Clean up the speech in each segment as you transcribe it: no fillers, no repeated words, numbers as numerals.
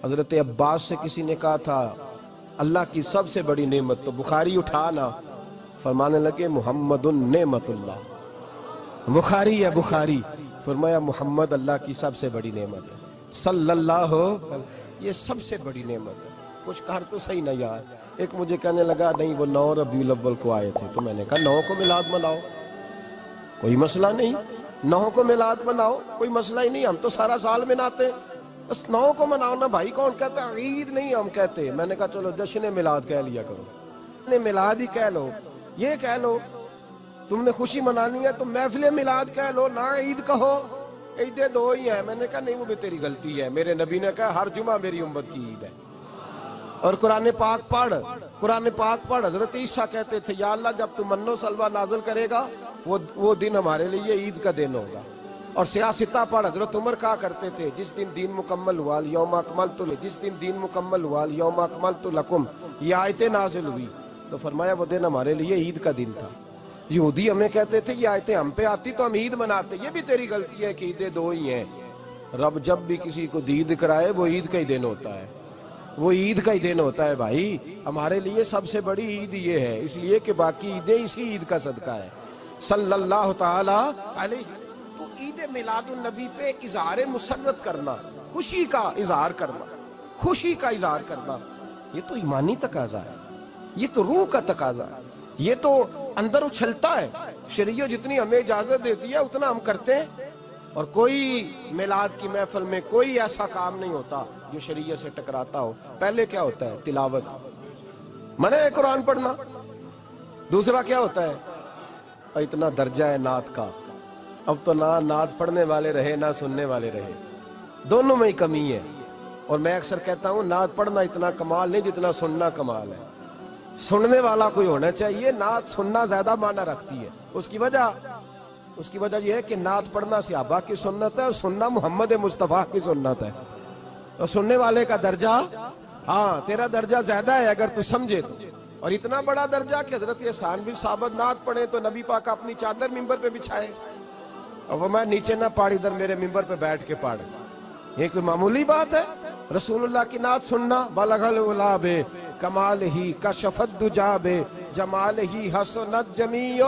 حضرت عباس سے کسی نے کہا تھا اللہ کی سب سے بڑی نعمت، تو بخاری اٹھانا، فرمانے لگے محمد نعمت اللہ، بخاری ہے بخاری، فرمایا محمد اللہ کی سب سے بڑی نعمت ہے، صلی اللہ، یہ سب سے بڑی نعمت ہے۔ کچھ کہر تو صحیح نہ یار۔ ایک مجھے کہنے لگا نہیں وہ 9 ربیع الاول کو آئے تھے، تو میں نے کہا 9 کو میلاد مناؤ، کوئی مسئلہ نہیں، 9 کو میلاد مناؤ، کوئی مسئلہ ہی نہیں، ہم تو سارا سال مناتے ہیں، بس 9 کو مناؤ نا بھائی۔ کون کہتا ہے عید نہیں ہم کہتے؟ میں نے کہا چلو جشن میلاد کہہ لیا کرو، میلاد ہی کہہ لو، یہ کہہ لو، تم نے خوشی منانی ہے تو محفل میلاد کہہ لو، نہ عید کہو، عیدیں 2 ہی ہیں۔ میں نے کہا نہیں وہ بھی تیری غلطی ہے، میرے نبی نے کہا ہر جمعہ میری امت کی عید ہے۔ اور قرآن پاک پڑھ، قرآن پاک پڑھ، حضرت عیسیٰ کہتے تھے یا اللہ جب تو من و سلوہ نازل کرے گا وہ دن ہمارے لیے عید کا دن ہوگا۔ اور سیاستہ پڑھ، حضرت عمر کہا کرتے تھے جس دن دین مکمل ہوا یوم اکملت، جس دن دین مکمل ہوا یوم اکملت لکم، یہ آیتیں نازل ہوئی تو فرمایا وہ دن ہمارے لیے عید کا دن تھا۔ یہودی ہمیں کہتے تھے یہ آیتیں ہم پہ آتی تو ہم عید مناتے، یہ بھی تیری غلطی ہے کہ عیدیں 2 ہی ہیں۔ رب جب بھی کسی کو دید کرائے وہ عید کا ہی دن ہوتا ہے، وہ عید کا ہی دن ہوتا ہے بھائی۔ ہمارے لیے سب سے بڑی عید یہ ہے، اس لیے کہ باقی عیدیں اسی عید کا صدقہ ہے، صلی اللہ تعالی علیہ۔ تو عید میلاد النبی پہ اظہار مسرت کرنا، خوشی کا اظہار کرنا، خوشی کا اظہار کرنا، یہ تو ایمانی تقاضا ہے، یہ تو روح کا تقاضا ہے، یہ تو اندر اچھلتا ہے۔ شریعت جتنی ہمیں اجازت دیتی ہے اتنا ہم کرتے ہیں، اور کوئی میلاد کی محفل میں کوئی ایسا کام نہیں ہوتا جو شریعت سے ٹکراتا ہو۔ پہلے کیا ہوتا ہے؟ تلاوت، منع ہے قرآن پڑھنا۔ دوسرا کیا ہوتا ہے؟ اتنا درجہ ہے نعت کا، اب تو نہ نعت پڑھنے والے رہے نہ سننے والے رہے، دونوں میں ہی کمی ہے۔ اور میں اکثر کہتا ہوں نعت پڑھنا اتنا کمال نہیں جتنا سننا کمال ہے۔ سننے والا کوئی ہونا چاہیے، نعت سننا زیادہ معنی رکھتی ہے۔ اس کی وجہ یہ ہے کہ نعت پڑھنا صحابہ کی سنت ہے اور سننا محمد مصطفیٰ کی سنت ہے، اور سننے والے کا درجہ، ہاں تیرا درجہ زیادہ ہے اگر تو سمجھے تو۔ اور اتنا بڑا درجہ کہ حضرت احسان بن ثابت نعت پڑھے تو نبی پاک اپنی چادر ممبر پہ بچھائے اور وہ میں نیچے نہ پاڑ، ادھر میرے ممبر پہ بیٹھ کے پاڑ، یہ کوئی معمولی بات ہے؟ رسول اللہ کی نعت سننا، بلغ العلا بے کمال ہی کشفت دجا بے جمال ہی حسنت جمیع۔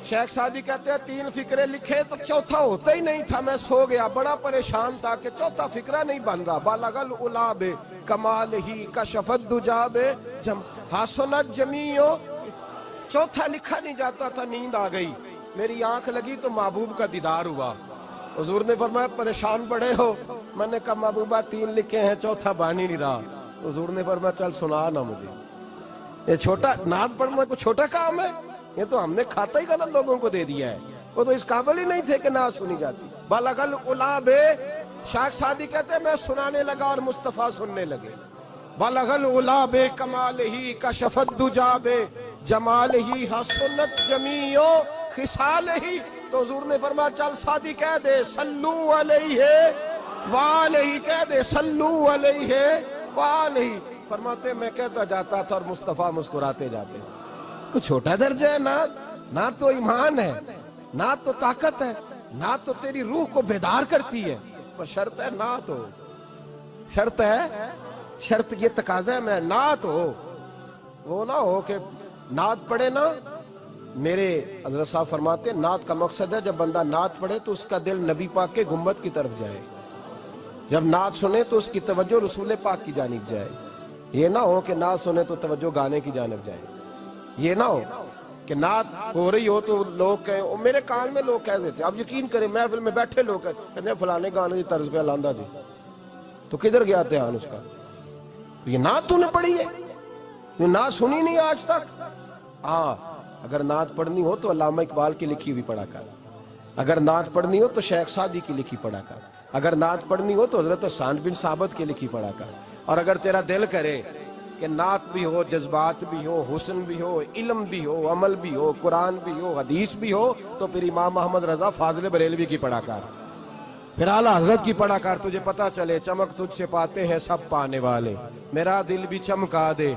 شیخ سعدی کہتے ہیں 3 فقرے لکھے تو چوتھا ہوتا ہی نہیں تھا، میں سو گیا، بڑا پریشان تھا کہ چوتھا فقرہ نہیں بن رہا۔ بلغ العلا بے کمال ہی کشفت دجا بے حسنت جمیع، چوتھا لکھا نہیں جاتا تھا، نیند آ گئی، میری آنکھ لگی تو محبوب کا دیدار ہوا۔ حضور نے فرمایا پریشان پڑے ہو؟ میں نے کہا محبوبہ 3 لکھے ہیں چوتھا بن ہی نہیں رہا۔ حضور نے فرمایا چل سنا نا مجھے، یہ چھوٹا نعت پڑھنا کوئی چھوٹا کام ہے؟ یہ تو ہم نے کھاتا ہی غلط لوگوں کو دے دیا ہے، وہ تو اس قابل ہی نہیں تھے کہ نعت سنی جاتی۔ بلغ العلا بے، شیخ سعدی کہتے ہیں میں سنانے لگا اور مصطفیٰ سننے لگے۔ بلغ العلا بے کمال ہی کشفت دجا بے جمال ہی حسنت جمیع خصال ہی۔ تو حضور نے فرمایا چل سعدی کہہ دے صلو علیہ وآلہ، کہہ دے صلو علیہ وآلہ۔ فرماتے میں کہتا جاتا تھا اور مصطفیٰ مسکراتے جاتے۔ کوئی چھوٹا درجہ ہے نعت؟ نعت تو ایمان ہے، نعت تو طاقت ہے، نعت تو تیری روح کو بیدار کرتی ہے، پر شرط ہے نعت ہو، شرط ہے، شرط یہ تقاضا ہے میں نعت ہو، وہ نہ ہو کہ نعت پڑھے نا۔ میرے حضرت صاحب فرماتے ہیں نعت کا مقصد ہے جب بندہ نعت پڑھے تو اس کا دل نبی پاک کے گنبد کی طرف جائے، جب نعت سنے تو اس کی توجہ رسول پاک کی جانب جائے، یہ نہ ہو کہ نعت سنے تو توجہ گانے کی جانب جائے، یہ نہ ہو کہ نعت ہو رہی ہو تو لوگ کہیں، میرے کان میں لوگ کہہ دیتے، اب یقین کریں محفل میں بیٹھے لوگ کہتے ہیں فلانے گانے کی طرز پہ لاندہ دی، تو کدھر گیا دھیان اس کا؟ یہ نعت تو نے پڑھی ہے، یہ نعت سنی نہیں آج تک۔ اگر نعت پڑھنی ہو تو علامہ اقبال کی لکھی ہوئی پڑھا کر، اگر نعت پڑھنی ہو تو شیخ سعدی کی لکھی پڑھا کر، اگر نعت پڑھنی ہو تو حضرت احسان بن ثابت کی لکھی پڑھا کر۔ اور اگر تیرا دل کرے کہ نعت بھی ہو، جذبات بھی ہو، حسن بھی ہو، علم بھی ہو، عمل بھی ہو، قرآن بھی ہو، حدیث بھی ہو، تو پھر امام محمد رضا فاضل بریلوی کی پڑھا کر، پھر اعلیٰ حضرت کی پڑھا کر، تجھے پتا چلے چمک تجھ سے پاتے ہیں سب پانے والے، میرا دل بھی چمکا دے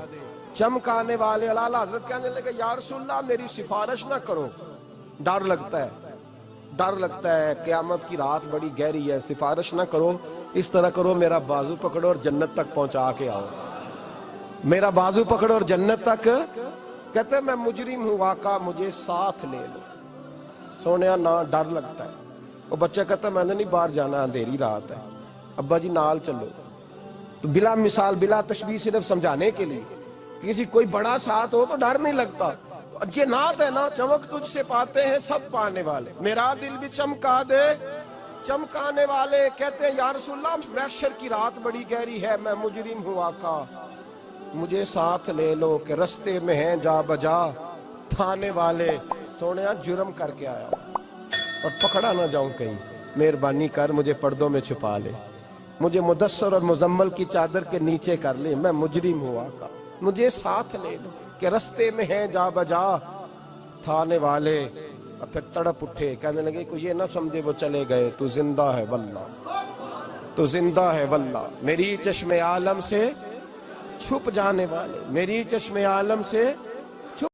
چمکانے والے۔ اعلیٰ حضرت کہنے لگے یا رسول اللہ میری سفارش نہ کرو، ڈر لگتا ہے، ڈر لگتا ہے، قیامت کی رات بڑی گہری ہے، سفارش نہ کرو اس طرح کرو میرا بازو پکڑو اور جنت تک پہنچا کے آؤ، میرا بازو پکڑو اور جنت تک. کہتے ہیں میں مجرم ہوں آقا مجھے ساتھ لے لو. سونے نہ ڈر لگتا ہے. وہ بچہ کہتا ہے میں نے نہیں باہر جانا اندھیری رات ہے. ابا جی نال چلو. تو بلا مثال بلا تشبیہ صرف سمجھانے کے لیے، کسی کوئی بڑا ساتھ ہو تو ڈر نہیں لگتا. یہ نعت ہے نا، چمک تجھ سے پاتے ہیں سب پانے والے، میرا دل بھی چمکا دے چمکانے والے. کہتے ہیں یا رسول اللہ محشر کی رات بڑی گہری ہے، میں مجرم ہوں آقا مجھے ساتھ لے لو کہ رستے میں ہیں جا بجا تھانے والے. سونے جرم کر کے آیا اور پکڑا نہ جاؤں کہیں، مہربانی کر مجھے پردوں میں چھپا لے، مجھے مدثر اور مزمل کی چادر کے نیچے کر لے، میں مجرم ہوں آقا مجھے ساتھ لے لو کہ رستے میں ہیں جا بجا تھانے والے. اور پھر تڑپ اٹھے، کہنے لگے کوئی یہ نہ سمجھے وہ چلے گئے، تو زندہ ہے واللہ تو زندہ ہے واللہ، میری چشم عالم سے چھپ جانے والے، میری چشم عالم سے